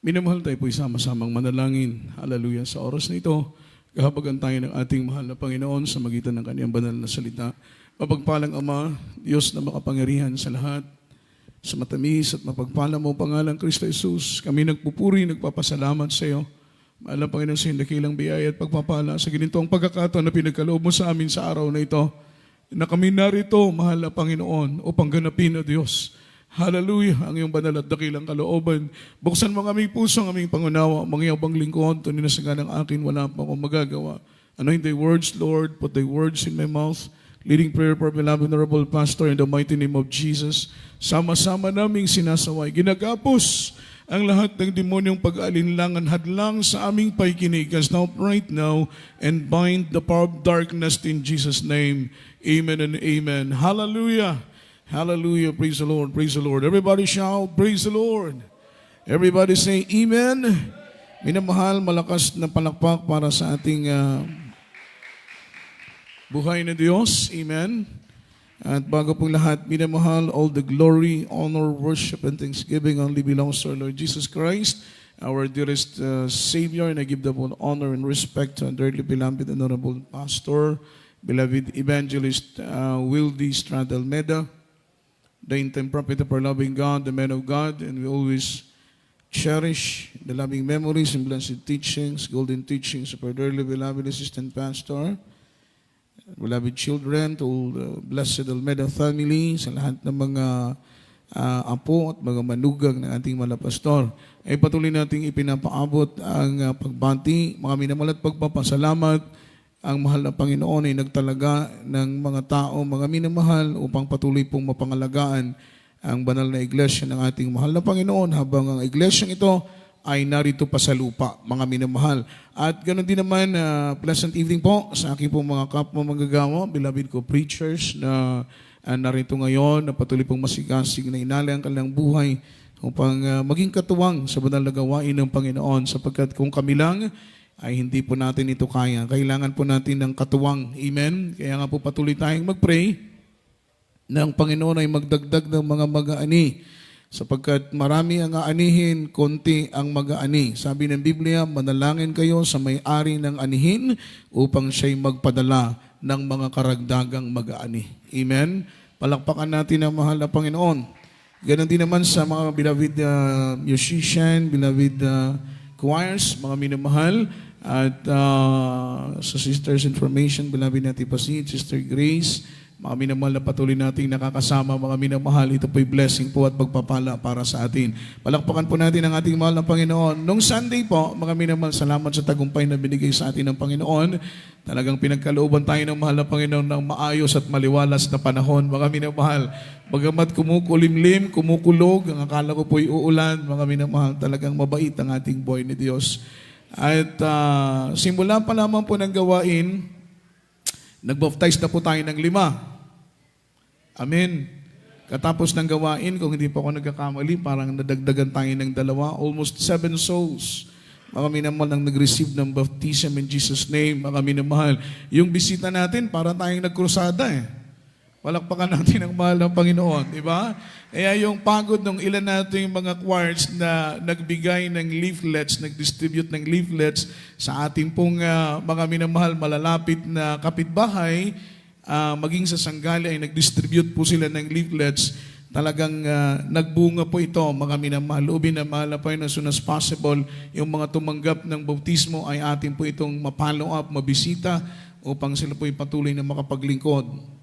Minamahal tayo po sama-samang manalangin. Hallelujah. Sa oras na ito, kahabagan tayo ng ating mahal na Panginoon sa magitan ng Kanyang banal na salita. Mapagpalang Ama, Diyos na makapangyarihan sa lahat, sa matamis at mapagpala mo pangalang Kristo Jesus, kami nagpupuri, nagpapasalamat sa iyo. Mahal na Panginoon sa dakilang biyaya at pagpapala sa ganitong pagkakataon na pinagkaloob mo sa amin sa araw na ito, na kami narito, mahal na Panginoon, upang ganapin o Diyos. Hallelujah, ang iyong banal at dakilang kalooban. Buksan mo ang aming puso, ang aming pangunawa, mga iyabang lingkod, tunin na sa ganang akin, wala pa akong magagawa. Anoint thy words, Lord, put thy words in my mouth. Leading prayer for beloved Honorable Pastor in the mighty name of Jesus. Sama-sama naming sinasaway, ginagapos ang lahat ng demonyong pag-alinlangan hadlang sa aming paikinig. Cast out right now and bind the power of darkness in Jesus' name. Amen and amen. Hallelujah. Hallelujah. Praise the Lord. Praise the Lord. Everybody shout, praise the Lord. Everybody say, amen. Minamahal, malakas na palakpak para sa ating buhay na Diyos. Amen. At bago pong lahat, minamahal, all the glory, honor, worship, and thanksgiving only belongs to our Lord Jesus Christ, our dearest Savior. And I give the full honor and respect to our dearly beloved and honorable pastor, beloved evangelist Wildy Stradalmeda, the in-time prophet of our loving God, the man of God, and we always cherish the loving memories and blessed teachings, golden teachings of our dearly beloved assistant pastor, beloved children, to all the blessed Almeda family, sa lahat ng mga apo at mga manugang ng ating mga pastor. Ay patuloy nating ipinapaabot ang pagbati, mga minamahal at pagpapasalamat. Ang mahal na Panginoon ay nagtalaga ng mga tao, mga minamahal, upang patuloy pong mapangalagaan ang banal na iglesia ng ating mahal na Panginoon habang ang iglesyang ito ay narito pa sa lupa, mga minamahal. At ganoon din naman, pleasant evening po sa aking pong mga kapwa manggagawa, beloved ko preachers na narito ngayon, na patuloy pong masigasig na inalay ang kanilang buhay upang maging katuwang sa banal na gawain ng Panginoon, sapagkat kung kami lang ay hindi po natin ito kaya. Kailangan po natin ng katuwang. Amen? Kaya nga po patuloy tayong mag-pray na ang Panginoon ay magdagdag ng mga mag-aani, sapagkat marami ang aanihin, konti ang mag-aani. Sabi ng Biblia, manalangin kayo sa may-ari ng anihin upang siya'y magpadala ng mga karagdagang mag-aani. Amen? Palakpakan natin ang mahal na Panginoon. Ganon din naman sa mga beloved musician, beloved choirs, mga minamahal, at sa Sisters Information, beloved natin Pasid, Sister Grace, mga minamahal na patuloy nating nakakasama, mga minamahal, ito po'y blessing po at pagpapala para sa atin. Palakpakan po natin ang ating mahal na Panginoon. Nung Sunday po, mga minamahal, salamat sa tagumpay na binigay sa atin ng Panginoon. Talagang pinagkalooban tayo ng mahal na Panginoon ng maayos at maliwalas na panahon, mga minamahal. Bagamat kumukulimlim, kumukulog, ang akala ko po'y uulan, mga minamahal, talagang mabait ang ating buhay ni Diyos. At simula pa lamang po ng gawain, nagbaptize na po tayo ng 5. Amen. Katapos ng gawain, kung hindi pa ako nagkakamali, parang nadagdagan tayo ng 2, almost 7 souls. Mga minamahal ang nag-receive ng baptism in Jesus' name. Mga minamahal, yung bisita natin, para tayong nagkrusada eh. Palakpakan natin ang mahal ng Panginoon, di ba? Kaya yung pagod ng ilan natin yung mga choirs na nagbigay ng leaflets, nag-distribute ng leaflets sa ating pong mga minamahal malalapit na kapitbahay, maging sa Sanggali ay nag-distribute po sila ng leaflets. Talagang nagbunga po ito, mga minamahal. Loobin na mahal na po as soon as possible, yung mga tumanggap ng bautismo ay atin po itong ma-follow up, mabisita, upang sila po patuloy na makapaglingkod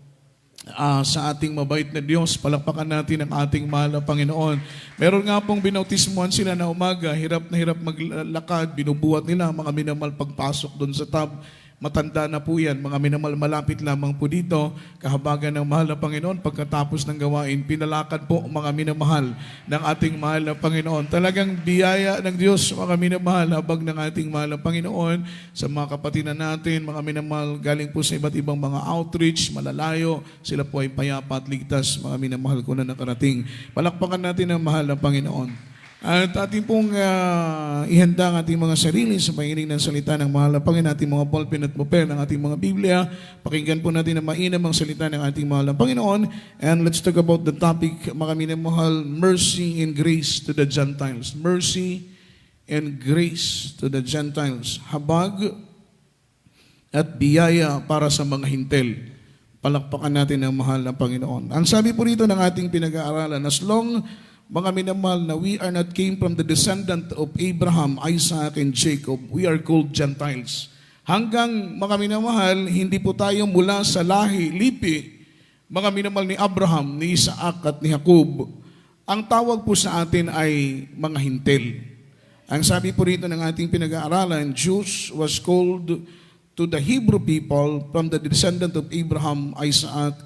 sa ating mabait na Diyos. Palakpakan natin ang ating mahal na Panginoon. Meron nga pong binautismuhan sila na umaga, hirap na hirap maglakad, binubuhat nila, mga minamahal, pagpasok doon sa tub. Matanda na po yan, mga minamahal, malapit lamang po dito, kahabagan ng mahal na Panginoon. Pagkatapos ng gawain, pinalakad po, mga minamahal, ng ating mahal na Panginoon. Talagang biyaya ng Diyos, mga minamahal, habag ng ating mahal na Panginoon sa mga kapatid na natin, mga minamahal, galing po sa iba't ibang mga outreach, malalayo, sila po ay payapa at ligtas, mga minamahal ko na nakarating. Palakpakan natin ang mahal na Panginoon. At ating pong ihanda ang ating mga sarili sa pakikinig ng salita ng mahal na Panginoon, ating mga ballpen at papel ng ating mga Biblia. Pakinggan po natin na mainam ang salita ng ating mahal na Panginoon. And let's talk about the topic, mga minamahal, mercy and grace to the Gentiles. Mercy and grace to the Gentiles. Habag at biyaya para sa mga hintil. Palakpakan natin ang mahal na Panginoon. Ang sabi po rito ng ating pinag-aaralan, as long, mga minamahal, na we are not came from the descendant of Abraham, Isaac, and Jacob, we are called Gentiles. Hanggang, mga minamahal, hindi po tayo mula sa lahi, lipi, mga minamahal ni Abraham, ni Isaac, at ni Jacob, ang tawag po sa atin ay mga hintil. Ang sabi po rito ng ating pinag-aaralan, Jews was called to the Hebrew people from the descendant of Abraham, Isaac,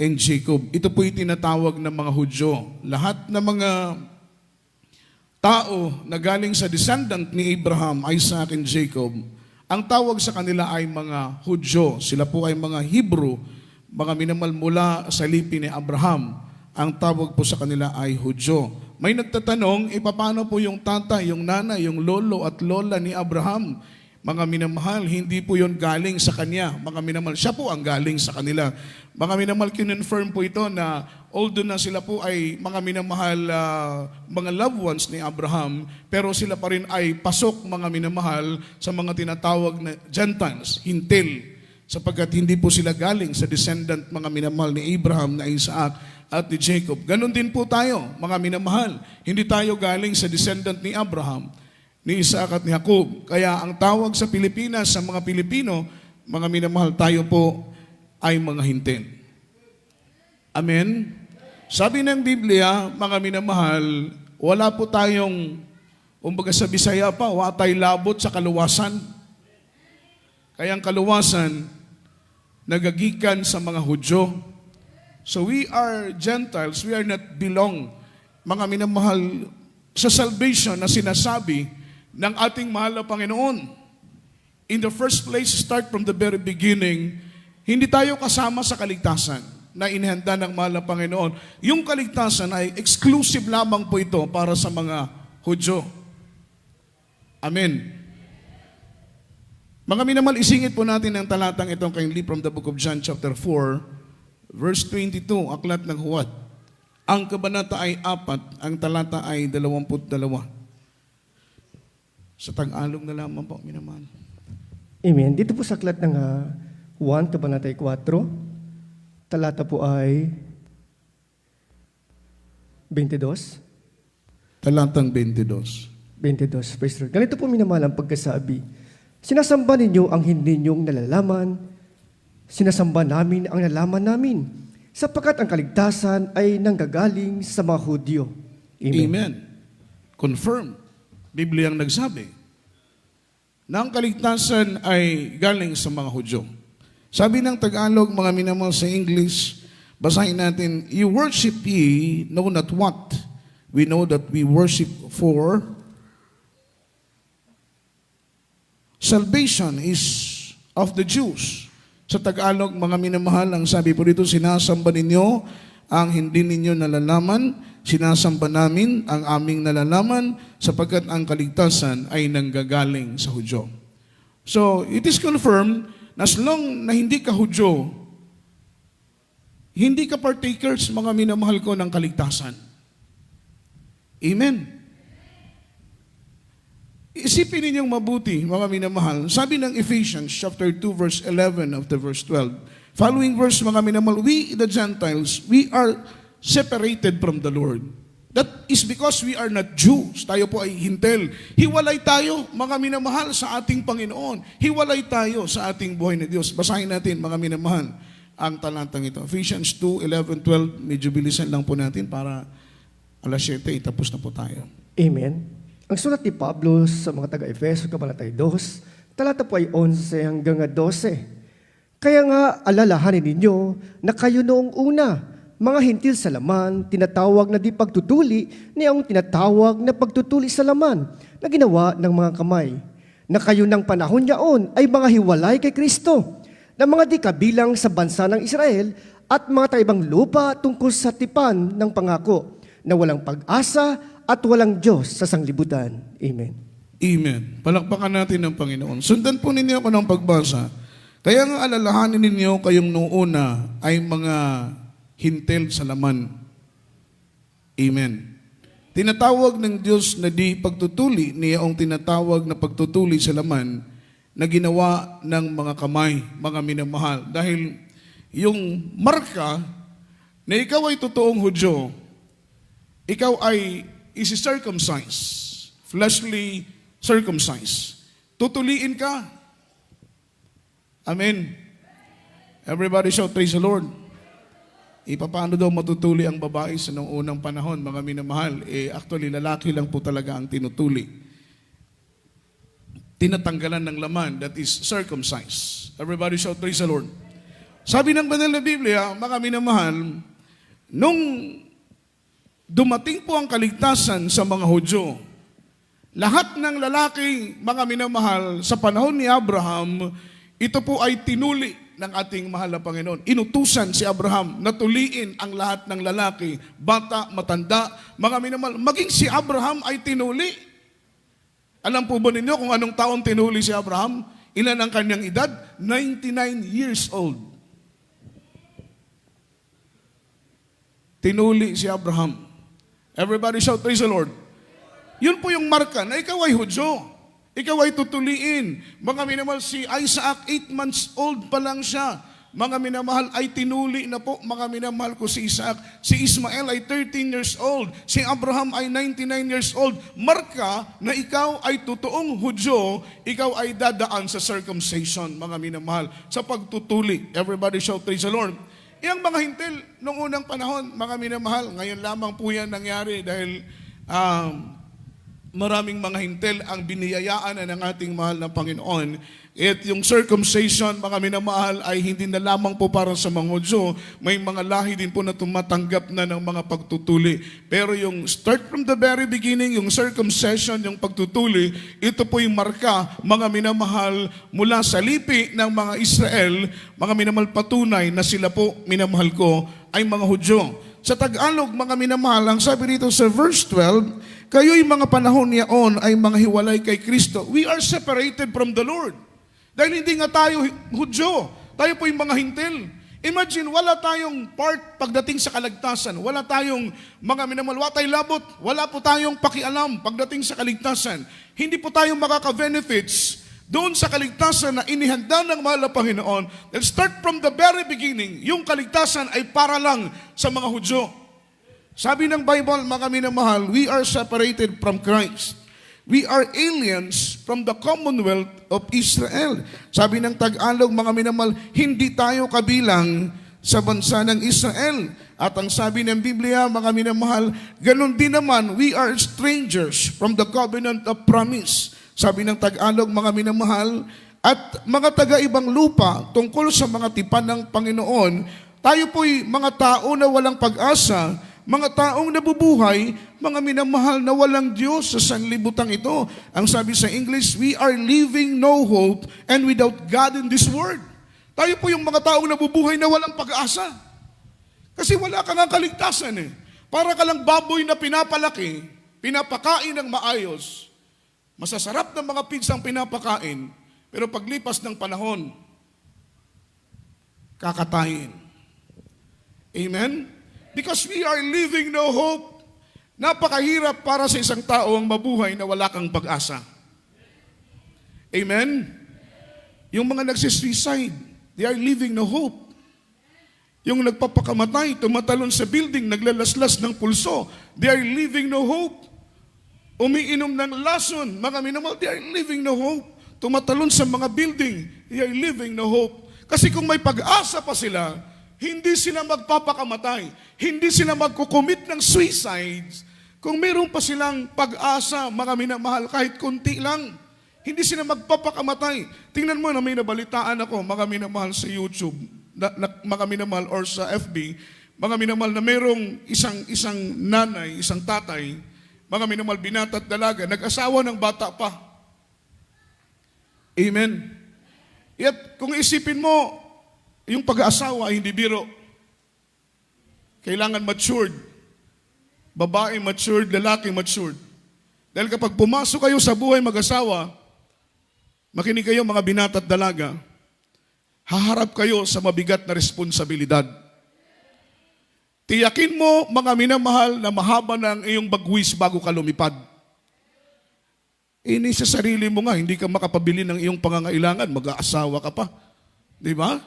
and Jacob. Ito po yung tinatawag ng mga Hudyo. Lahat ng mga tao na galing sa descendant ni Abraham, Isaac, and Jacob, ang tawag sa kanila ay mga Hudyo. Sila po ay mga Hebrew, mga minamahal mula sa lipi ni Abraham. Ang tawag po sa kanila ay Hudyo. May nagtatanong, paano po yung tatay, yung nanay, yung lolo at lola ni Abraham? Mga minamahal, hindi po yon galing sa kanya. Mga minamahal, siya po ang galing sa kanila. Mga minamahal, kinonfirm po ito na although na sila po ay mga minamahal, mga loved ones ni Abraham, pero sila pa rin ay pasok, mga minamahal, sa mga tinatawag na Gentiles, hintil, sapagkat hindi po sila galing sa descendant, mga minamahal, ni Abraham, na Isaac, at ni Jacob. Ganon din po tayo, mga minamahal. Hindi tayo galing sa descendant ni Abraham, ni Isaac at ni Jacob. Kaya ang tawag sa Pilipinas, sa mga Pilipino, mga minamahal, tayo po ay mga hintil. Amen? Sabi ng Biblia, mga minamahal, wala po tayong, kumbaga sa Bisaya pa, wala tayong labot sa kaluwasan. Kaya ang kaluwasan, nagagikan sa mga Hudyo. So we are Gentiles, we are not belong, mga minamahal, sa salvation na sinasabi ng ating mahal na Panginoon. In the first place, start from the very beginning, hindi tayo kasama sa kaligtasan na inihanda ng mahal na Panginoon. Yung kaligtasan ay exclusive lamang po ito para sa mga Hudyo. Amen. Mga minamahal, isingit po natin ang talatang itong kindly from the book of John chapter 4, verse 22, aklat ng Huwad. Ang kabanata ay 4, ang talata ay 22. Sa Tagalog na lamang po, minamahal. Amen. Dito po sa aklat ng 1, kabanata 4, talata po ay 22. Talatang 22. 22, praise the Lord. Ganito po minamahal ang pagkasabi. Sinasamba ninyo ang hindi ninyong nalalaman, sinasamba namin ang nalaman namin, sapagkat ang kaligtasan ay nanggagaling sa mga Hudyo. Amen. Amen. Confirm. Biblia ang nagsabi na ang kaligtasan ay galing sa mga Hudyo. Sabi ng Tagalog, mga minamahal, sa English, basahin natin, you worship ye, know not what. We know that we worship for. Salvation is of the Jews. Sa Tagalog, mga minamahal, ang sabi po dito, sinasamba ninyo ang hindi ninyo nalalaman, sinasamba namin ang aming nalalaman, sapagkat ang kaligtasan ay nanggagaling sa Hudyo. So, it is confirmed na as long na hindi ka Hudyo, hindi ka partakers, mga minamahal ko, ng kaligtasan. Amen. Isipin ninyong mabuti, mga minamahal. Sabi ng Ephesians chapter 2, verse 11 of the verse 12, following verse, mga minamahal, we, the Gentiles, we are separated from the Lord. That is because we are not Jews. Tayo po ay hintil. Hiwalay tayo, mga minamahal, sa ating Panginoon. Hiwalay tayo sa ating buhay na Diyos. Basahin natin, mga minamahal, ang talatang ito. Ephesians 2, 11, 12, medyo bilisan lang po natin para alas 7, tapos na po tayo. Amen. Ang sulat ni Pablo sa mga taga-Efeso, kabanata 2, talata po ay 11 hanggang 12. Kaya nga, alalahanin ninyo na kayo noong una, mga hintil sa laman, tinatawag na di pagtutuli, niyang tinatawag na pagtutuli sa laman, na ginawa ng mga kamay. Na kayo ng panahon yaon ay mga hiwalay kay Kristo, na mga di kabilang sa bansa ng Israel, at mga taibang lupa tungkol sa tipan ng pangako, na walang pag-asa at walang Diyos sa sanglibutan. Amen. Amen. Palakpakan natin ng Panginoon. Sundan po ninyo ako ng pagbasa. Kaya nga alalahanin ninyo kayong noong una ay mga hintil sa laman. Amen. Tinatawag ng Diyos na di pagtutuli niya ang tinatawag na pagtutuli sa laman na ginawa ng mga kamay, mga minamahal. Dahil yung marka na ikaw ay totoong Hudyo, ikaw ay isi-circumcise, fleshly circumcise. Tutuliin ka. Amen. Everybody shout, praise the Lord. Paano daw matutuli ang babae sa noong unang panahon, mga minamahal? Actually, lalaki lang po talaga ang tinutuli. Tinatanggalan ng laman, that is circumcised. Everybody shout, praise the Lord. Sabi ng banal na Biblia, mga minamahal, nung dumating po ang kaligtasan sa mga Hudyo, lahat ng lalaki, mga minamahal, sa panahon ni Abraham, ito po ay tinuli ng ating mahal na Panginoon. Inutusan si Abraham na tuliin ang lahat ng lalaki, bata, matanda, mga minamahal. Maging si Abraham ay tinuli. Alam po ba ninyo kung anong taon tinuli si Abraham? Ilan ang kanyang edad? 99 years old. Tinuli si Abraham. Everybody shout, praise the Lord. Yun po yung marka na ikaw ay Hudyo. Ikaw ay tutuliin. Mga minamahal, si Isaac, 8 months old pa lang siya. Mga minamahal, ay tinuli na po. Mga minamahal ko si Isaac. Si Ismael ay 13 years old. Si Abraham ay 99 years old. Marka na ikaw ay totoong Hudyo, ikaw ay dadaan sa circumcision, mga minamahal, sa pagtutuli. Everybody shout, praise the Lord. Iyang mga hintil, noong unang panahon, mga minamahal, ngayon lamang po yan nangyari dahil maraming mga hintil ang biniyayaan ng ating mahal na Panginoon. At yung circumcision, mga minamahal, ay hindi na lamang po para sa mga Hudyo. May mga lahi din po na tumatanggap na ng mga pagtutuli. Pero yung start from the very beginning, yung circumcision, yung pagtutuli, ito po yung marka, mga minamahal, mula sa lipi ng mga Israel, mga minamahal, patunay na sila po, minamahal ko, ay mga Hudyo. Sa Tagalog, mga minamahal, ang sabi dito sa verse 12, kayo'y mga panahon niyaon ay mga hiwalay kay Kristo. We are separated from the Lord. Dahil hindi nga tayo Hudyo, tayo po yung mga hintil. Imagine, wala tayong part pagdating sa kaligtasan. Wala tayong mga minamahal, wala tayong labot. Wala po tayong pakialam pagdating sa kaligtasan. Hindi po tayo makaka-benefits doon sa kaligtasan na inihanda ng mahal na Panginoon. Let's start from the very beginning. Yung kaligtasan ay para lang sa mga Hudyo. Sabi ng Bible, mga minamahal, we are separated from Christ. We are aliens from the commonwealth of Israel. Sabi ng Tagalog, mga minamahal, hindi tayo kabilang sa bansa ng Israel. At ang sabi ng Biblia, mga minamahal, ganun din naman, we are strangers from the covenant of promise. Sabi ng Tagalog, mga minamahal, at mga taga-ibang lupa tungkol sa mga tipan ng Panginoon, tayo po'y mga tao na walang pag-asa, mga taong nabubuhay, mga minamahal na walang Diyos sa sanlibutan ito. Ang sabi sa English, we are living no hope and without God in this world. Tayo po yung mga taong nabubuhay na walang pag-asa. Kasi wala ka nga kaligtasan eh. Para ka lang baboy na pinapalaki, pinapakain ng maayos. Masasarap ng mga pinsang pinapakain, pero paglipas ng panahon, kakatayin. Amen? Because we are living no hope. Napakahirap para sa isang tao ang mabuhay na wala kang pag-asa. Amen? Yung mga nagsisuicide, they are living no hope. Yung nagpapakamatay, tumatalon sa building, naglalaslas ng pulso, they are living no hope. Umiinom ng lason, mga minamahal, they are living no hope. Tumatalon sa mga building, they are living no hope. Kasi kung may pag-asa pa sila, hindi sila magpapakamatay. Hindi sila magkukomit ng suicides. Kung meron pa silang pag-asa, mga minamahal, kahit kunti lang, hindi sila magpapakamatay. Tingnan mo na may nabalitaan ako, mga minamahal, sa YouTube, mga minamahal, or sa FB, mga minamahal, na merong isang nanay, isang tatay, mga minamahal, binata at dalaga, nag-asawa ng bata pa. Amen. Yet, kung isipin mo, yung pag-aasawa ay hindi biro. Kailangan matured. Babae matured, lalaki matured. Dahil kapag pumasok kayo sa buhay mag-asawa, makinig kayo mga binata at dalaga, haharap kayo sa mabigat na responsibilidad. Tiyakin mo, mga minamahal, na mahaba ng iyong bagwis bago ka lumipad. Ini sa sarili mo nga, hindi ka makapabili ng iyong pangangailangan, mag-aasawa ka pa. Di ba?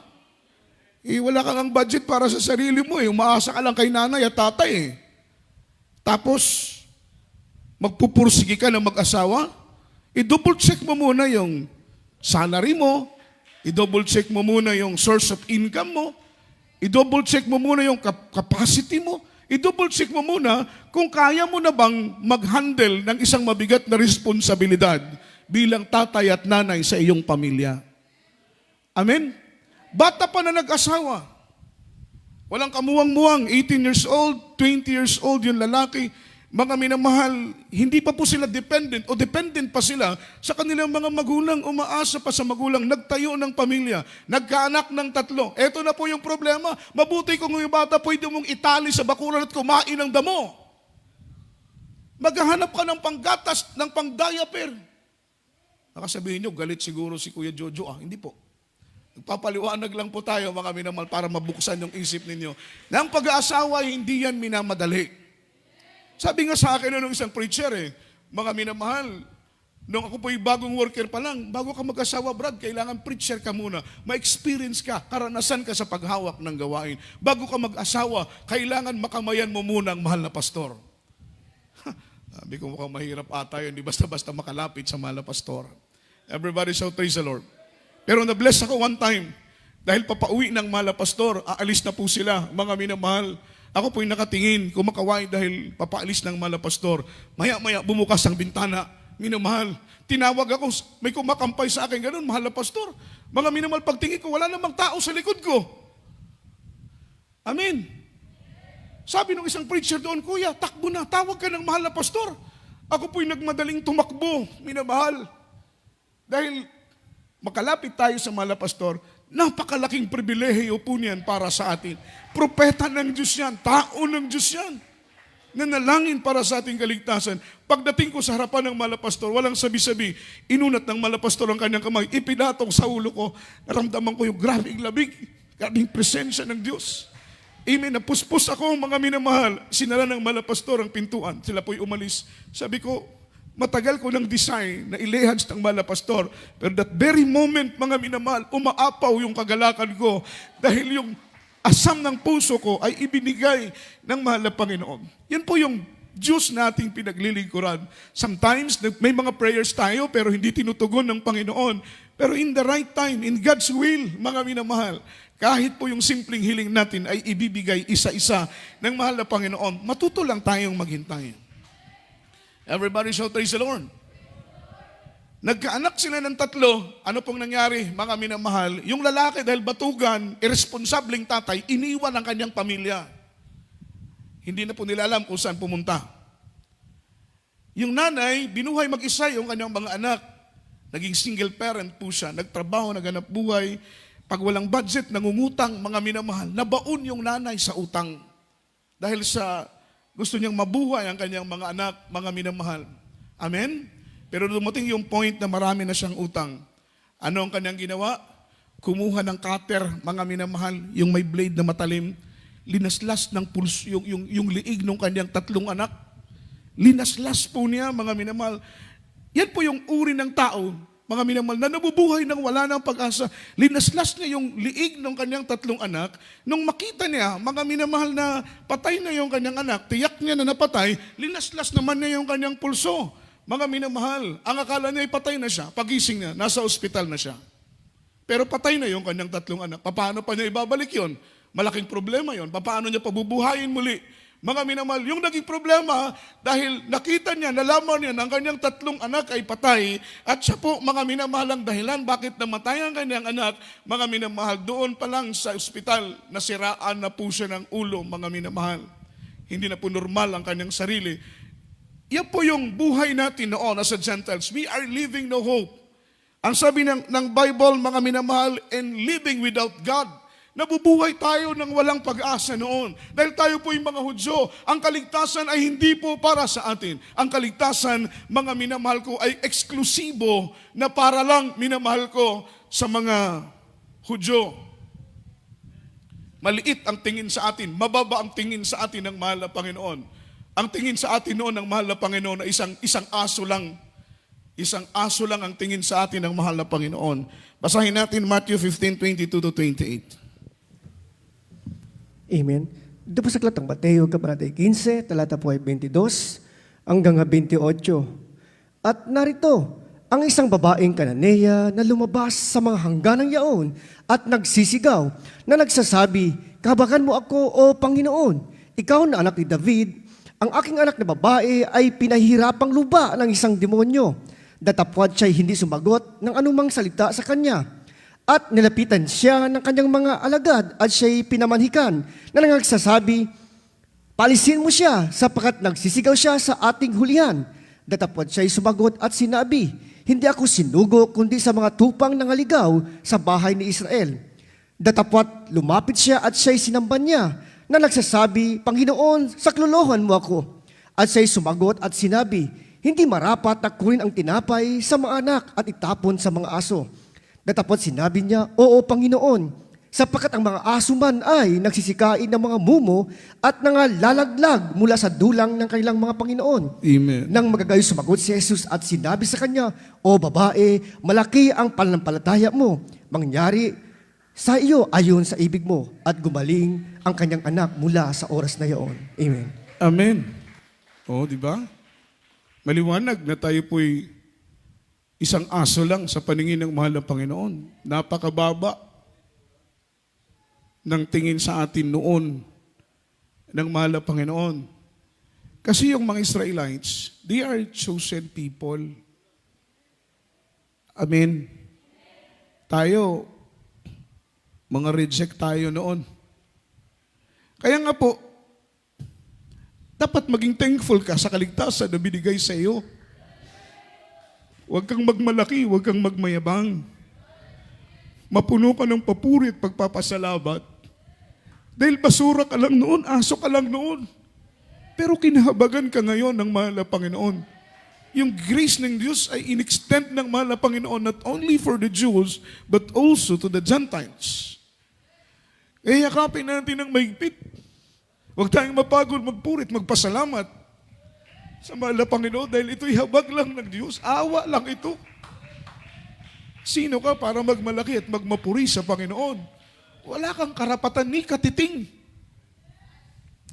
Wala kang ang budget para sa sarili mo. Umaasa ka lang kay nanay at tatay. Tapos, magpupursige ka ng mag-asawa. I-double check mo muna yung salary mo. I-double check mo muna yung source of income mo. I-double check mo muna yung capacity mo. I-double check mo muna kung kaya mo na bang mag-handle ng isang mabigat na responsibilidad bilang tatay at nanay sa iyong pamilya. Amen? Bata pa na nag-asawa. Walang kamuwang-muwang, 18 years old, 20 years old yung lalaki. Mga minamahal, hindi pa po sila dependent o dependent pa sila sa kanilang mga magulang, umaasa pa sa magulang, nagtayo ng pamilya, nagkaanak ng 3. Ito na po yung problema. Mabuti kung yung bata pwede mong itali sa bakuran at kumain ng damo. Maghahanap ka ng panggatas, ng pang-diaper. Nakasabihin nyo, galit siguro si Kuya Jojo. Hindi po. Nagpapaliwanag lang po tayo, mga minamahal, para mabuksan yung isip ninyo. Nang pag-aasawa, hindi yan minamadali. Sabi nga sa akin nung isang preacher, mga minamahal, nung ako po yung bagong worker pa lang, bago ka mag-asawa, Brad, kailangan preacher ka muna. Ma-experience ka, karanasan ka sa paghawak ng gawain. Bago ka mag-asawa, kailangan makamayan mo muna ang mahal na pastor. Sabi ko, mukhang mahirap ata yun, di basta-basta makalapit sa mahal na pastor. Everybody shout, praise the Lord. Pero na-bless ako one time, dahil papauwi ng mahal na pastor, aalis na po sila, mga minamahal. Ako po'y nakatingin, kumakaway dahil papaalis ng mahal na pastor. Maya-maya bumukas ang bintana. Minamahal, tinawag ako, may kumakampay sa akin, ganun, mahal na pastor. Mga minamahal, pagtingin ko, wala namang tao sa likod ko. Amen. Sabi ng isang preacher doon, Kuya, takbo na, tawag ka ng mahal na pastor. Ako po'y nagmadaling tumakbo, minamahal. Dahil makalapit tayo sa mahal na pastor, napakalaking pribilehiyo po niyan para sa atin. Propeta ng Diyos yan, tao ng Diyos yan. Nanalangin para sa ating kaligtasan. Pagdating ko sa harapan ng malapastor, walang sabi-sabi, inunat ng malapastor ang kanyang kamay, ipinatong sa ulo ko, naramdaman ko yung grabing labig, grabing presensya ng Diyos. Amen, napuspos ako, mga minamahal. Sinara ng malapastor ang pintuan, sila po'y umalis. Sabi ko, matagal ko ng design na ilehans ng mahal na pastor. Pero that very moment, mga minamahal, umaapaw yung kagalakan ko dahil yung asam ng puso ko ay ibinigay ng mahal na Panginoon. Yan po yung Diyos nating pinaglilingkuran. Sometimes, may mga prayers tayo pero hindi tinutugon ng Panginoon. Pero in the right time, in God's will, mga minamahal, kahit po yung simpleng hiling natin ay ibibigay isa-isa ng mahal na Panginoon, matuto lang tayong maghintay. Everybody shout, praise the Lord. Nagkaanak sila ng 3. Ano pong nangyari, mga minamahal? Yung lalaki dahil batugan, irresponsableng tatay, iniwan ang kanyang pamilya. Hindi na po nila alam kung saan pumunta. Yung nanay, binuhay mag-isa yung kanyang mga anak. Naging single parent po siya. Nagtrabaho, naghanap buhay. Pag walang budget, nangungutang, mga minamahal. Nabaon yung nanay sa utang. Dahil sa gusto niyang mabuhay ang kanyang mga anak, mga minamahal. Amen? Pero dumating yung point na marami na siyang utang. Ano ang kanyang ginawa? Kumuha ng cutter, mga minamahal, yung may blade na matalim, linaslas ng pulso, yung liig ng kanyang 3 anak. Linaslas po niya, mga minamahal. Yan po yung uri ng tao, mga minamahal, na nabubuhay nang wala ng pag-asa. Linaslas niya yung liig ng kanyang 3 anak. Nung makita niya, mga minamahal, na patay na yung kanyang anak, tiyak niya na napatay, linaslas naman niya yung kanyang pulso. Mga minamahal, ang akala niya ay patay na siya. Pagising niya, nasa ospital na siya. Pero patay na yung kanyang 3 anak. Paano pa niya ibabalik yon? Malaking problema yon. Paano niya pabubuhayin muli? Mga minamahal, yung naging problema, dahil nakita niya, nalaman niya na ang kanyang 3 anak ay patay, at siya po, mga minamahal, ang dahilan bakit namatay ang kanyang anak, mga minamahal, doon pa lang sa ospital, nasiraan na po siya ng ulo, mga minamahal. Hindi na po normal ang kanyang sarili. Yan po yung buhay natin noon as a Gentiles. We are living no hope. Ang sabi ng Bible, mga minamahal, and living without God. Nabubuhay tayo ng walang pag-asa noon. Dahil tayo po yung mga Hudyo, ang kaligtasan ay hindi po para sa atin. Ang kaligtasan, mga minamahal ko, ay eksklusibo na para lang minamahal ko sa mga Hudyo. Maliit ang tingin sa atin, mababa ang tingin sa atin ng mahal na Panginoon. Ang tingin sa atin noon ng mahal na Panginoon na isang aso lang. Isang aso lang ang tingin sa atin ng mahal na Panginoon. Basahin natin Matthew 15:22-28. Amen. Dito po sa Aklat ng Mateo, Kabanata 15, talata po ay 22 hanggang 28. At narito, ang isang babaeng Kananeya na lumabas sa mga hangganang yaon at nagsisigaw na nagsasabi, "Kabakan mo ako, O Panginoon, ikaw na anak ni David. Ang aking anak na babae ay pinahirapang luba ng isang demonyo." Datapwat siya'y hindi sumagot ng anumang salita sa kanya. At nilapitan siya ng kanyang mga alagad at siya'y pinamanhikan na nagsasabi, "Palisin mo siya sapagkat nagsisigaw siya sa ating hulihan." Datapwat siya'y sumagot at sinabi, "Hindi ako sinugo kundi sa mga tupang nangaligaw sa bahay ni Israel." Datapwat lumapit siya at siya'y sinamban niya na nagsasabi, "Panginoon, saklolohan mo ako." At siya'y sumagot at sinabi, "Hindi marapat na kunin ang tinapay sa mga anak at itapon sa mga aso." Datapwat sinabi niya, "Oo, Panginoon, sapagkat ang mga aso man ay nagsisikain ng mga mumo at nangalalaglag mula sa dulang ng kanilang mga Panginoon." Amen. Nang magagayo sumagot si Jesus at sinabi sa kanya, "O babae, malaki ang pananampalataya mo. Mangyari sa iyo ayon sa ibig mo." At gumaling ang kanyang anak mula sa oras na iyon. Amen. Amen. O, di ba? Maliwanag na tayo po'y isang aso lang sa paningin ng mahal na Panginoon. Napakababa ng tingin sa atin noon ng mahal na Panginoon. Kasi yung mga Israelites, they are chosen people. Amen. Tayo, mga reject tayo noon. Kaya nga po, dapat maging thankful ka sa kaligtasan na binigay sa iyo. Huwag kang magmalaki, huwag kang magmayabang. Mapuno ka ng papuri at pagpapasalamat. Dahil basura ka lang noon, aso ka lang noon. Pero kinahabagan ka ngayon ng mahal na Panginoon. Yung grace ng Diyos ay in-extend ng mahal na Panginoon not only for the Jews, but also to the Gentiles. Kaya yakapin natin ng mahigpit. Huwag tayong mapagod, magpurit, magpasalamat sa mahal na Panginoon dahil ito'y habag lang ng Diyos. Awa lang ito. Sino ka para magmalaki at magmapuri sa Panginoon? Wala kang karapatan ni katiting.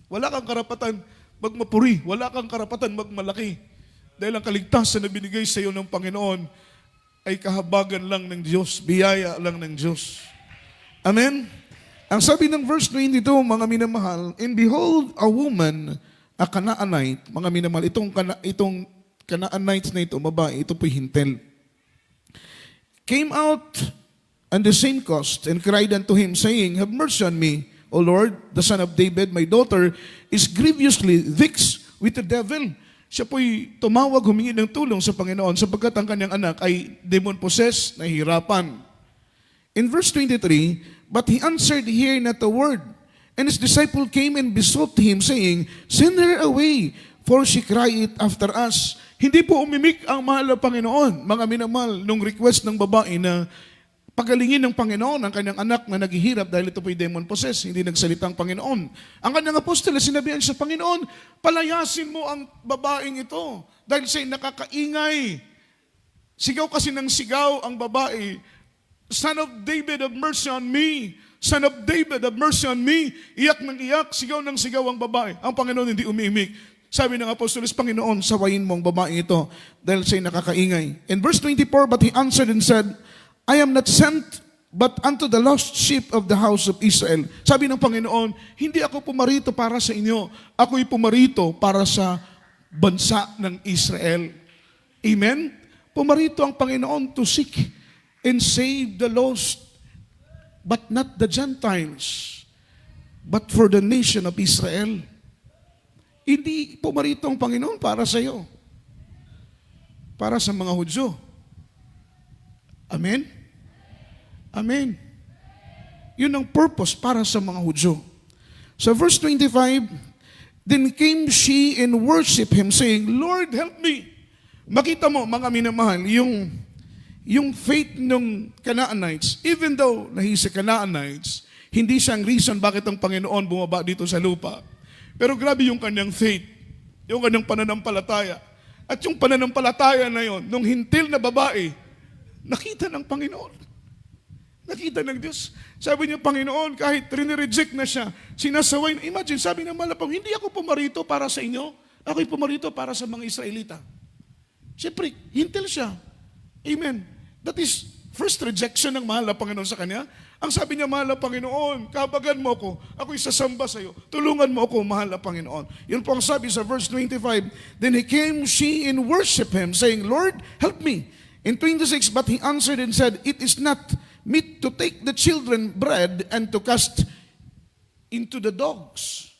Wala kang karapatan magmapuri. Wala kang karapatan magmalaki. Dahil ang kaligtasan na binigay sa iyo ng Panginoon ay kahabagan lang ng Diyos, biyaya lang ng Diyos. Amen? Ang sabi ng verse 22, mga minamahal, "And behold, a woman, a Canaanite," mga minamahal, itong Canaanite na ito, babae, ito po'y hintel, "came out on the same coast and cried unto him, saying, Have mercy on me, O Lord, the son of David, my daughter is grievously vexed with the devil." Siya po'y tumawag, humingi ng tulong sa Panginoon sapagkat ang kanyang anak ay demon-possessed, nahihirapan. In verse 23, "But he answered here not a word. And his disciple came and besought him, saying, Send her away, for she cried after us." Hindi po umimik ang mahal na Panginoon, mga minamahal, nung request ng babae na pagalingin ng Panginoon ang kanyang anak na naghihirap dahil ito po'y demon-possessed, hindi nagsalita ang Panginoon. Ang kanyang apostol, sinabihan sa Panginoon, "Palayasin mo ang babaeng ito dahil siya'y nakakaingay." Sigaw kasi ng sigaw ang babae, "Son of David, have mercy on me. Son of David, have mercy on me." Iyak ng iyak, sigaw ng sigaw ang babae. Ang Panginoon hindi umiimik. Sabi ng apostolos, "Panginoon, sawayin mo ang babae ito dahil siya'y nakakaingay." In verse 24, "But he answered and said, I am not sent but unto the lost sheep of the house of Israel." Sabi ng Panginoon, hindi ako pumarito para sa inyo. Ako'y pumarito para sa bansa ng Israel. Amen? Pumarito ang Panginoon to seek and save the lost, but not the Gentiles, but for the nation of Israel. Hindi pumarito ang Panginoon para sa iyo, para sa mga Hudyo. Amen? Amen. Yun ang purpose para sa mga Hudyo. So verse 25, "Then came she and worshiped him, saying, Lord, help me." Makita mo, mga minamahal, yung faith ng Canaanites, even though na he's a Canaanites, Hindi siya ang reason bakit ang Panginoon bumaba dito sa lupa. Pero grabe yung kanyang faith, yung kanyang pananampalataya. At yung pananampalataya na yon, nung hintil na babae, nakita ng Panginoon. Nakita ng Diyos. Sabi niya, Panginoon, kahit rinireject na siya, sinasaway na. Imagine, sabi ng malapang, hindi ako pumarito para sa inyo. Ako'y pumarito para sa mga Israelita. Siyempre, hintil siya. Amen. That is first rejection ng mahal na Panginoon sa kanya. Ang sabi niya, mahal na Panginoon, kabagan mo ako, ako'y sasamba sa iyo. Tulungan mo ako, mahal na Panginoon. Yun po ang sabi sa verse 25. Then he came, she, and worship him, saying, Lord, help me. In 26, but he answered and said, it is not meet to take the children bread and to cast into the dogs.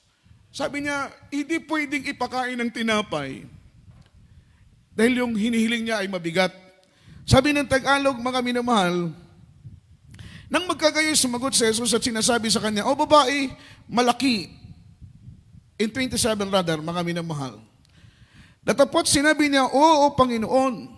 Sabi niya, hindi pwedeng ipakain ng tinapay dahil yung hinihiling niya ay mabigat. Sabi ng Tagalog, mga minamahal, nang magkagayo sumagot si Jesus at sinasabi sa kanya, O babae, malaki. In 27 rather, mga minamahal. Datapot sinabi niya, Oo, Panginoon.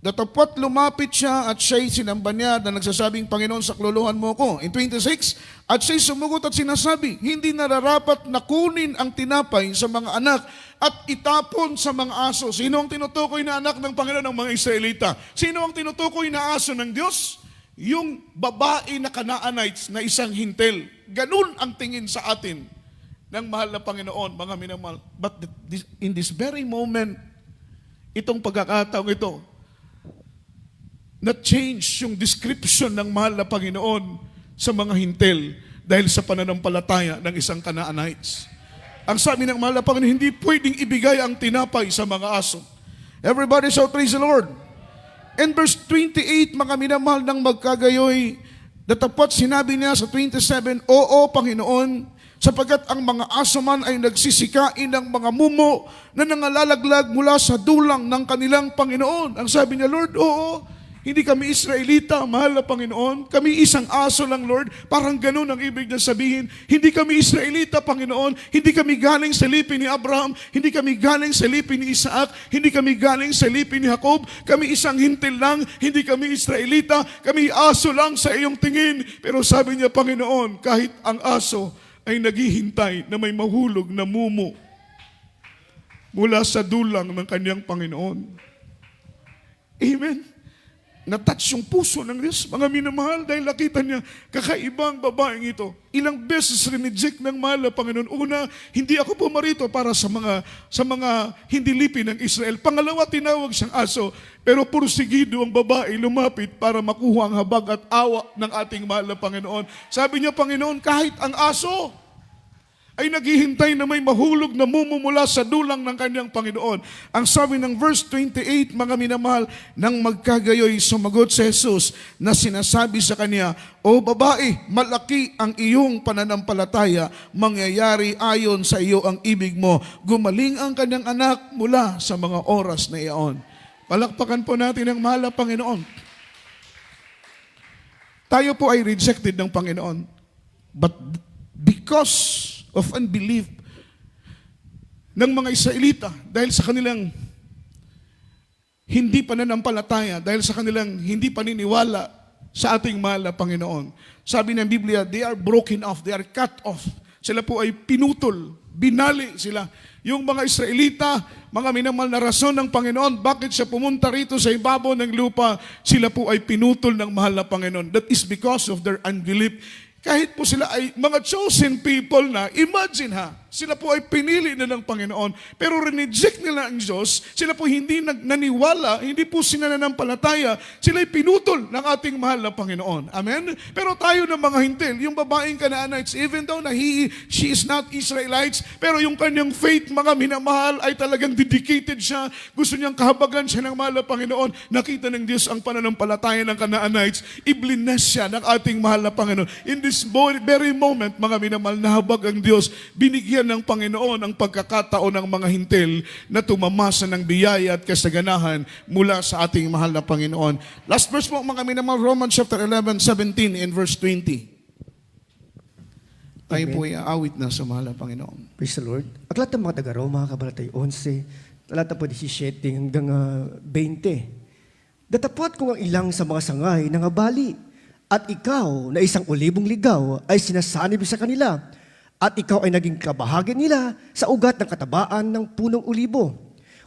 Datapot lumapit siya at siya'y sinamba niya na nagsasabing, Panginoon, sakluluhan mo ko. In 26, at siya'y sumugot at sinasabi, hindi nararapat na kunin ang tinapay sa mga anak at itapon sa mga aso. Sino ang tinutukoy na anak ng Panginoon ng mga Israelita? Sino ang tinutukoy na aso ng Diyos? Yung babae na Canaanites na isang hintel. Ganun ang tingin sa atin ng mahal na Panginoon, mga minamahal. But in this very moment, itong pagkakataong ito, na-change yung description ng mahal na Panginoon sa mga hintel dahil sa pananampalataya ng isang Canaanites. Ang sabi ng mahal na Panginoon, hindi pwedeng ibigay ang tinapay sa mga aso. Everybody shout, praise the Lord. In verse 28, mga minamahal ng magkagayoy, datapot sinabi niya sa 27, Oo, Panginoon, sapagkat ang mga aso man ay nagsisikain ng mga mumo na nangalalaglag mula sa dulang ng kanilang Panginoon. Ang sabi niya, Lord, oo, hindi kami Israelita, mahal na Panginoon. Kami isang aso lang, Lord. Parang ganun ang ibig na sabihin. Hindi kami Israelita, Panginoon. Hindi kami galing sa lipi ni Abraham. Hindi kami galing sa lipi ni Isaac. Hindi kami galing sa lipi ni Jacob. Kami isang hintil lang. Hindi kami Israelita. Kami aso lang sa iyong tingin. Pero sabi niya, Panginoon, kahit ang aso ay naghihintay na may mahulog na mumo mula sa dulang ng kanyang Panginoon. Amen. Na-touch yung puso ng Diyos, mga minamahal, dahil nakita niya, kakaibang babaeng ito. Ilang beses rineject ng mahal na Panginoon. Una, hindi ako pumarito para sa mga hindi lipi ng Israel. Pangalawa, tinawag siyang aso, pero pursigido ang babae lumapit para makuha ang habag at awa ng ating mahal na Panginoon. Sabi niya, Panginoon, kahit ang aso ay naghihintay na may mahulog na mumumula sa dulang ng kanyang Panginoon. Ang sabi ng verse 28, mga minamahal, nang magkagayoy sumagot si Jesus na sinasabi sa kanya, O babae, malaki ang iyong pananampalataya, mangyayari ayon sa iyo ang ibig mo. Gumaling ang kanyang anak mula sa mga oras na iyon. Palakpakan po natin ang mahal na Panginoon. Tayo po ay rejected ng Panginoon. But because of unbelief ng mga Israelita, dahil sa kanilang hindi pananampalataya, dahil sa kanilang hindi paniniwala sa ating mahal na Panginoon. Sabi ng Biblia, they are broken off, they are cut off. Sila po ay pinutol, binali sila. Yung mga Israelita, mga minamahal na rason ng Panginoon, bakit siya pumunta rito sa ibabaw ng lupa, sila po ay pinutol ng mahal na Panginoon. That is because of their unbelief. Kahit po sila ay mga chosen people na, imagine ha, sila po ay pinili na ng Panginoon, pero rineject nila ang Diyos, sila po hindi naniwala, hindi po sinananampalataya, sila ay pinutol ng ating mahal na Panginoon. Amen? Pero tayo ng mga hintil, yung babaeng Canaanites, even though na she is not Israelites, pero yung kanyang faith, mga minamahal, ay talagang dedicated siya, gusto niyang kahabagan siya ng mahal na Panginoon, nakita ng Diyos ang pananampalataya ng Canaanites, iblinas siya ng ating mahal na Panginoon. In this very moment, mga minamahal, nahabag ang Diyos, binigyan ng Panginoon ang pagkakataon ng mga hintil na tumamasa ng biyaya at kasaganahan mula sa ating mahal na Panginoon. Last verse po, mga minamahal, Romans chapter 11:17 and verse 20. Tayo po ay aawit na sa mahal na Panginoon. Praise the Lord. Aklat ng mga taga-Roma, kabalatay 11, talata po 17 hanggang 20. Datapot kung ang ilang sa mga sangay ng abali, At ikaw na isang ulibong ligaw ay sinasanib sa kanila. At ikaw ay naging kabahagi nila sa ugat ng katabaan ng punong ulibo.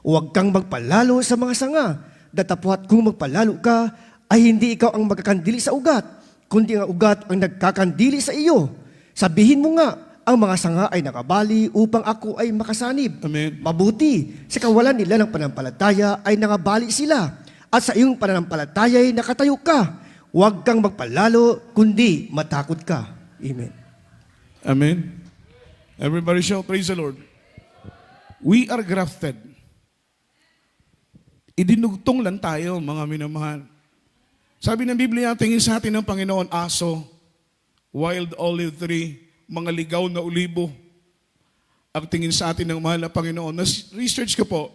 Huwag kang magpalalo sa mga sanga, datapwat kung magpalalo ka, ay hindi ikaw ang magkakandili sa ugat, kundi ang ugat ang nagkakandili sa iyo. Sabihin mo nga, ang mga sanga ay nakabali upang ako ay makasanib. Amen. Mabuti, sa kawalan nila ng pananampalataya ay nakabali sila, at sa iyong pananampalataya ay nakatayo ka. Huwag kang magpalalo, kundi matakot ka. Amen. Amen. Everybody shout, praise the Lord. We are grafted. Idinugtong lang tayo, mga minamahal. Sabi ng Biblia, tingin sa atin ng Panginoon, aso, wild olive tree, mga ligaw na ulibo. Ang tingin sa atin ng mahal na Panginoon. Research ko po,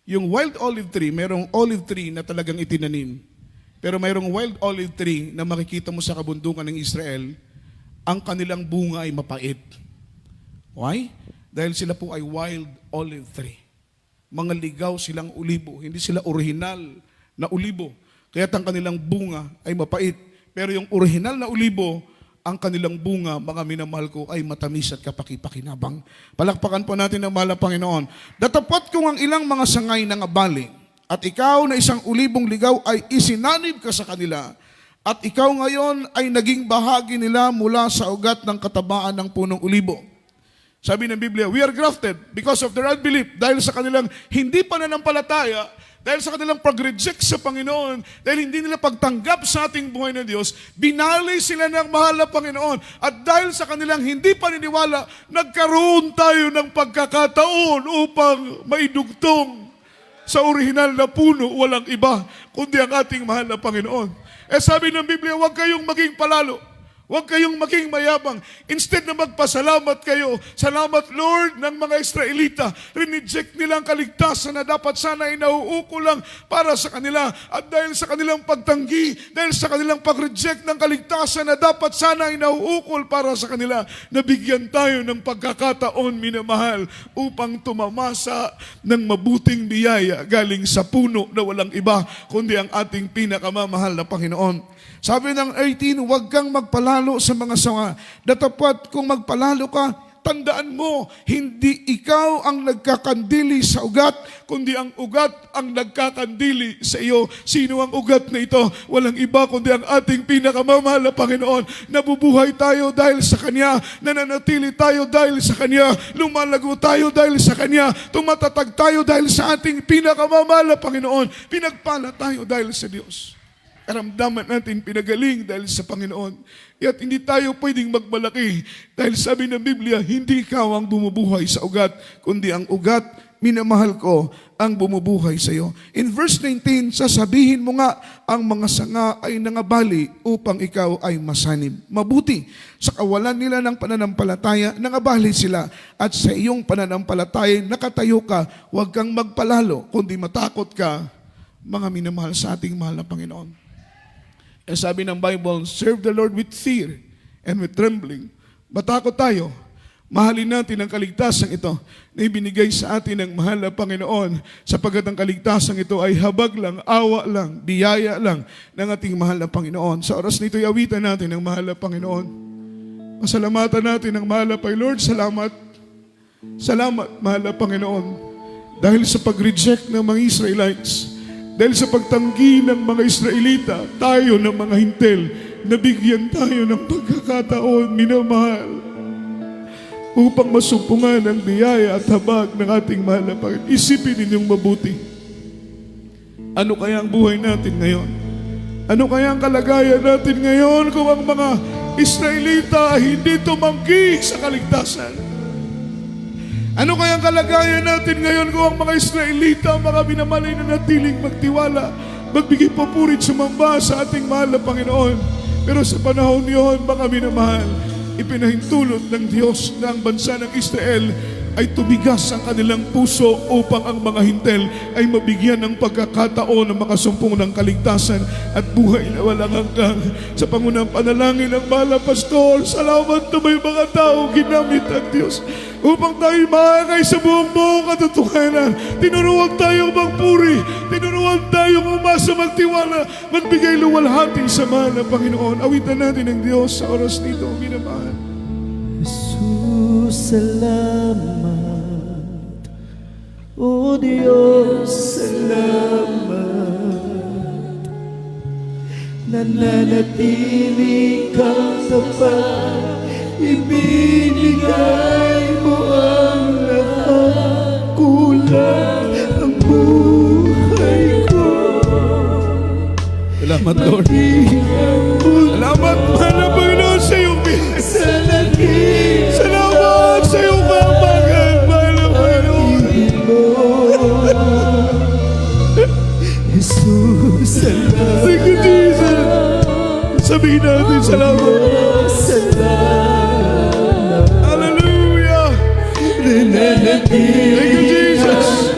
yung wild olive tree, mayroong olive tree na talagang itinanim. Pero mayroong wild olive tree na makikita mo sa kabundukan ng Israel, ang kanilang bunga ay mapait. Why? Dahil sila po ay wild olive tree. Mga ligaw silang ulibo, hindi sila original na ulibo. Kaya ang kanilang bunga ay mapait. Pero yung original na ulibo, ang kanilang bunga, mga minamahal ko, ay matamis at kapaki-pakinabang. Palakpakan po natin ang mahal na Panginoon. Datapat kung ang ilang mga sangay ng abali, at ikaw na isang ulibong ligaw ay isinanib ka sa kanila. At ikaw ngayon ay naging bahagi nila mula sa ugat ng katabaan ng punong ulibo. Sabi ng Biblia, we are grafted because of their unbelief. Dahil sa kanilang hindi pananampalataya, dahil sa kanilang pag-reject sa Panginoon, dahil hindi nila pagtanggap sa ating buhay na Diyos, binali sila ng mahal na Panginoon. At dahil sa kanilang hindi paniniwala, nagkaroon tayo ng pagkakataon upang maidugtong sa orihinal na puno, walang iba, kundi ang ating mahal na Panginoon. Sabi ng Biblia, huwag kayong maging palalo. Huwag kayong maging mayabang. Instead na magpasalamat kayo, salamat Lord ng mga Israelita. Rineject nila ang kaligtasan na dapat sana ay nauuko lang para sa kanila. At dahil sa kanilang pagtanggi, dahil sa kanilang pag-reject ng kaligtasan na dapat sana ay nauukol para sa kanila, nabigyan tayo ng pagkakataon, minamahal, upang tumamasa ng mabuting biyaya galing sa puno na walang iba, kundi ang ating pinakamamahal na Panginoon. Sabi ng 18, huwag kang magpalalo sa mga sanga. Datapwat kung magpalalo ka, tandaan mo, hindi ikaw ang nagkakandili sa ugat, kundi ang ugat ang nagkakandili sa iyo. Sino ang ugat na ito? Walang iba kundi ang ating pinakamamahal na Panginoon. Nabubuhay tayo dahil sa Kanya, nananatili tayo dahil sa Kanya, lumalago tayo dahil sa Kanya, tumatatag tayo dahil sa ating pinakamamahal na Panginoon, pinagpala tayo dahil sa Diyos. Karamdaman natin pinagaling dahil sa Panginoon. At hindi tayo pwedeng magmalaki dahil sabi ng Biblia, hindi ikaw ang bumubuhay sa ugat, kundi ang ugat, minamahal ko, ang bumubuhay sa iyo. In verse 19, sasabihin mo nga, ang mga sanga ay nangabali upang ikaw ay masanib. Mabuti, sa kawalan nila ng pananampalataya, nangabali sila. At sa iyong pananampalataya, nakatayo ka, huwag kang magpalalo, kundi matakot ka, mga minamahal sa ating mahal na Panginoon. Sabi ng Bible, serve the Lord with fear and with trembling. Matakot tayo. Mahalin natin ang kaligtasan ito na ibinigay sa atin ng mahal na Panginoon, sapagkat ang kaligtasan ito ay habag lang, awa lang, biyaya lang ng ating mahal na Panginoon. Sa oras nito, iawitan natin ang mahal na Panginoon. Pasalamatan natin ang mahal na Panginoon. Lord, salamat. Salamat, mahal na Panginoon. Dahil sa pag-reject ng mga Israelites, dahil sa pagtanggi ng mga Israelita, tayo ng mga hintel, nabigyan tayo ng pagkakataon, minamahal, upang masumpungan ang biyaya at habag ng ating mahal na Panginoon. Isipin ninyong mabuti. Ano kaya ang buhay natin ngayon? Ano kaya ang kalagayan natin ngayon kung ang mga Israelita hindi tumanggi sa kaligtasan? Ano kaya ang kalagayan natin ngayon kung ang mga Israelita, mga minamalay na natiling magtiwala, magbigay papurit sumamba sa ating mahal na Panginoon? Pero sa panahon niyon, mga minamahal, ipinahintulot ng Diyos na ang bansa ng Israel ay tumigas ang kanilang puso upang ang mga hintel ay mabigyan ng pagkakataon na makasumpong ng kaligtasan at buhay na walang hanggang. Sa pangunang panalangin ng mahal na pastor, salamat na may mga tao ginamit ang Diyos upang tayo makakay sa buong katotohanan. Tinuruan tayong magpuri, tinuruan tayong umasa, magtiwala, magbigay luwalhati sa mahal na Panginoon. Awitan natin ang Diyos sa oras nito, minamahal. Jesus, salamat. O Diyos, salamat. Nananatili kang tapat, ibinigay mo ang lahat, kulang ang buhay ko. Salamat, Lord. Salamat, mahal na Panginoon, sa iyong biyaya. Salamat sa iyong kapagad, mahal na Panginoon. Jesus, salamat. Thank you, Jesus. Sabihin natin, salamat. Salamat. Hallelujah. Thank you, Jesus.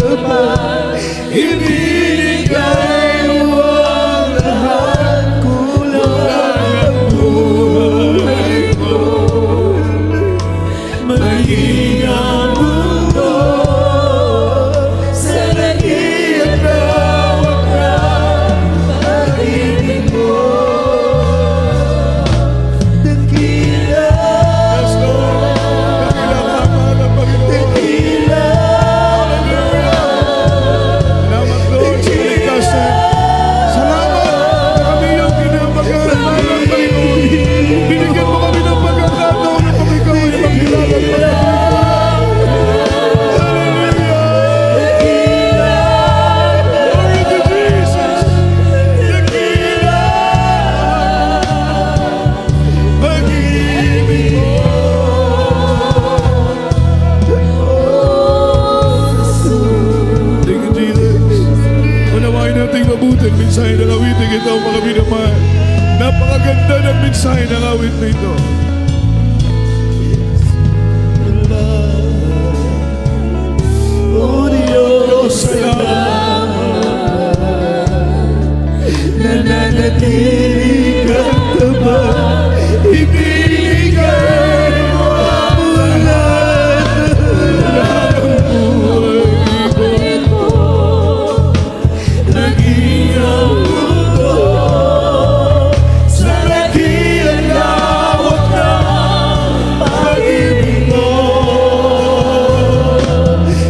Ibinigay mo ang lahat, kulang ang buhay ko. Maging ang mundo sa naging hawak ng pag-ibig mo. Dakila, Yes, Lord. Dakila ka, mahal na Panginoon. dakila. Salamat, Lord, sa kaligtasan. Salamat na kami yung pinapagana, mahal na Panginoon. Binigyan mo kami ng pagkakataon na kami ikaw ay magkilala at Glory to Jesus. Dakila. Pag-ibig mo. Thank you, Jesus. Unawain natin mabuti ang mensahe ng awiting ito, mga minamahal. Napakaganda ng mensahe ng awit na ito. O Diyos, Salamat. nananatili kang tapat, ibinigay mo ang lahat ng buhay ko. Naging ang mundo sa dakilang lawak ng pag-ibig mo.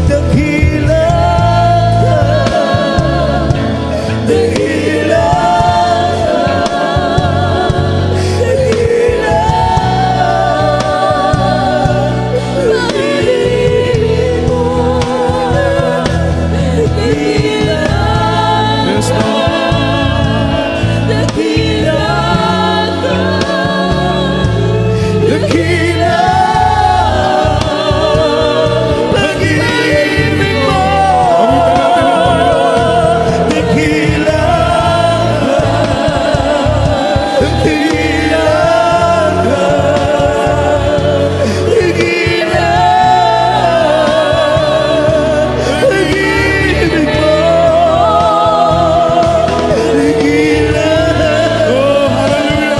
Dakila, dakila, dakila, pag-ibig mo. Dakila, Yes, Lord. dakila, dakila, pag-ibig mo. Dakila, dakila, dakila, pag-ibig mo. Dakila. Oh, hallelujah.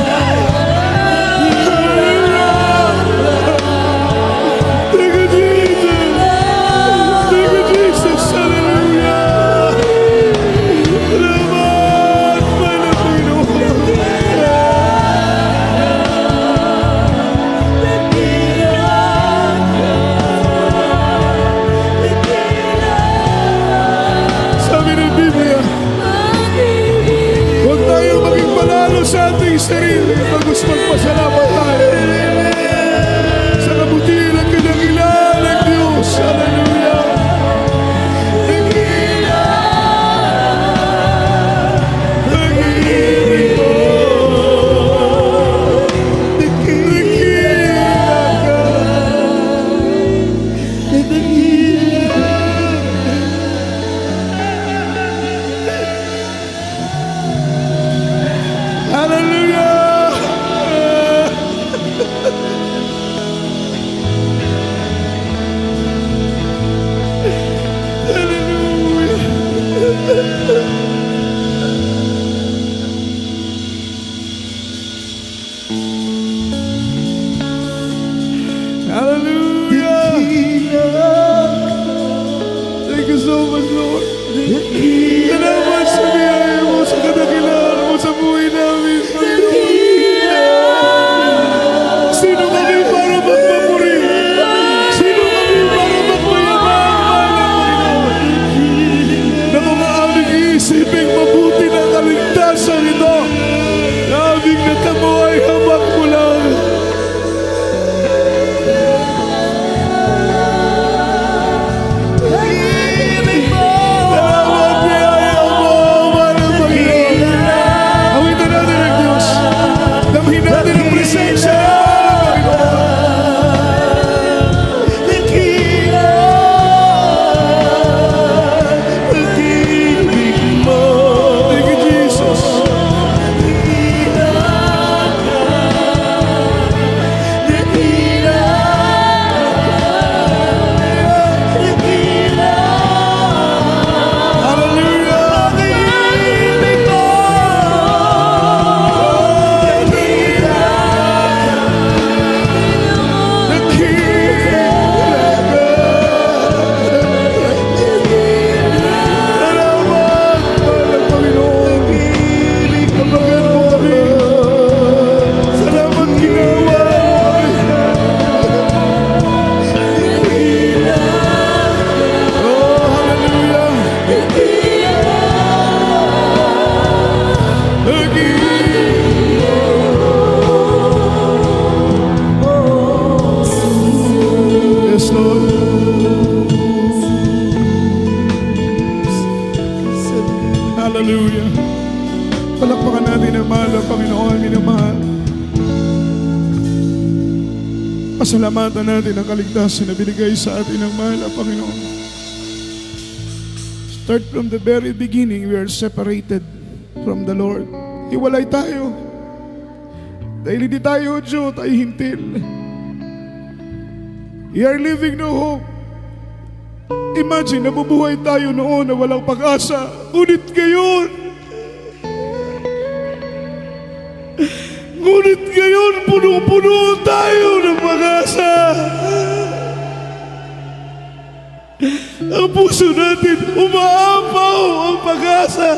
Thank you, Jesus. Thank you, Jesus. Hallelujah. Salamat, mahal na Panginoon. Sabi ng Biblia, huwag tayong maging panalo sa ating sarili, bagos magpasalamat tayo sa kabutihan at kadakilaan ng Diyos. Hallelujah. Pag-ibig mo. Dakila ka. Hallelujah. Hallelujah. Palakpakan natin ang mahal na Panginoon, minamahal. Pasalamatan natin ang kaligtasan na binigay sa atin ng mahal na Panginoon. Start from the very beginning, we are separated from the Lord. Hiwalay tayo. Dahil hindi tayo Diyo, tayo hintil. We are living no hope. Imagine, nabubuhay tayo noon na walang pag-asa. Ngunit ngayon, punong-puno tayo ng pag-asa. Ang puso natin, umaapaw ang pag-asa.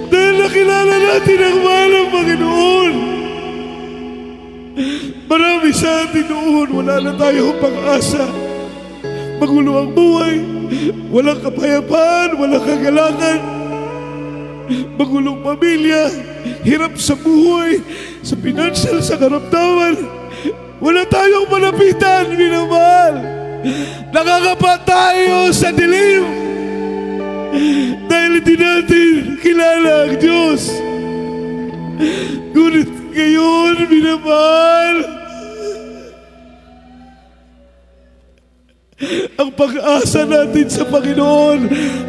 Dahil nakilala natin ang mahal ng Panginoon. Marami sa atin noon, wala na tayong pag-asa. Magulo ang buhay, walang kapayapaan, walang kagalakan. Magulong pamilya, hirap sa buhay, sa financial, sa karamdaman. Wala tayong malapitan, minamahal. Nakakapa tayo sa dilim. Dahil hindi natin kilala ang Diyos. Ngunit ngayon, minamahal, ang pag-asa natin sa Panginoon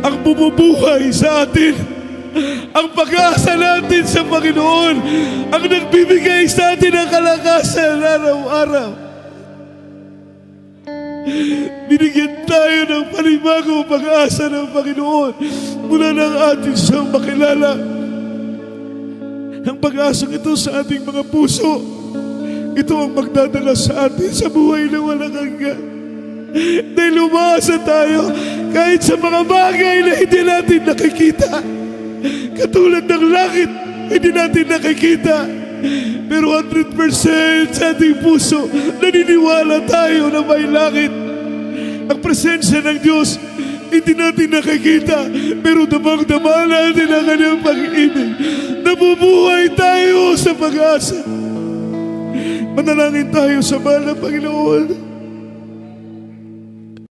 ang bumubuhay sa atin. Ang pag-asa natin sa Panginoon ang nagbibigay sa atin ng kalakasan araw-araw. Binigyan tayo ng panibagong pag-asa ng Panginoon mula ng ating siyang makilala. Ang pag-asang ito sa ating mga puso, ito ang magdadala sa atin sa buhay na walang hanggan. Dahil umaasa tayo kahit sa mga bagay na hindi natin nakikita. Katulad ng langit, hindi natin nakikita. Pero 100% sa ating puso, naniniwala tayo na may langit. Ang presensya ng Diyos, hindi natin nakikita. Pero damang-dama natin ang kanyang pag-ibig. Nabubuhay tayo sa pag-asa. Manalangin tayo sa mahal na Panginoon.